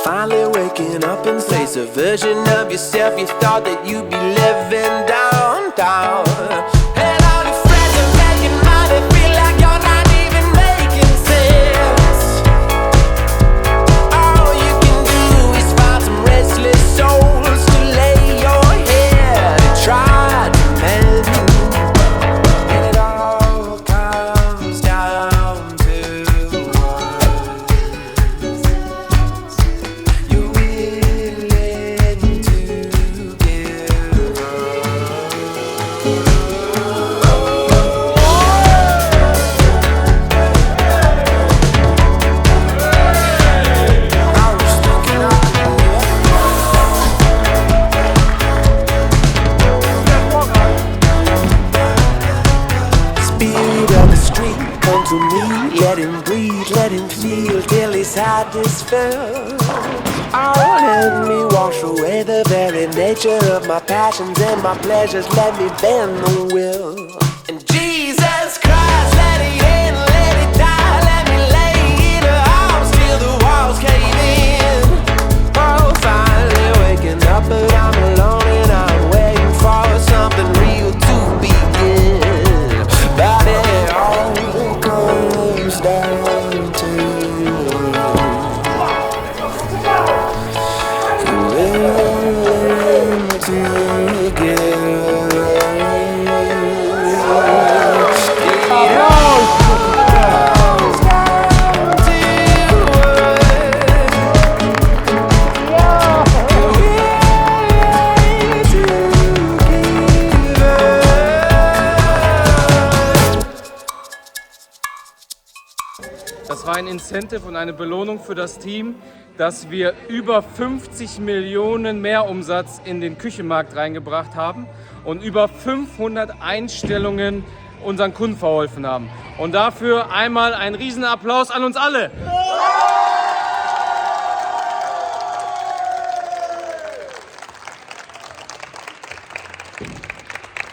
finally waking up in space. A version of yourself you thought that you'd be living downtown. And all your friends are making money, feel like you're not even making sense. All you can do is find some restless souls to lay your head and try to mend. And it all comes down to you're willing to give I was thinking speed of the street, come to me, let him breathe, let him feel till his heart is filled. Oh, let me wash away the very nature of my passions and my pleasures, let me bend the will. And Jesus Christ, let it in, let it die, let me lay in a house till the walls cave in. Oh, finally waking up, but I'm alone and I'm waiting for something real to begin. But it all comes down to willing to give. It all comes down to willing to give. Das war ein Incentive und eine Belohnung für das Team, dass wir über 50 Millionen Mehrumsatz in den Küchenmarkt reingebracht haben und über 500 Einstellungen unseren Kunden verholfen haben. Und dafür einmal einen riesen Applaus an uns alle.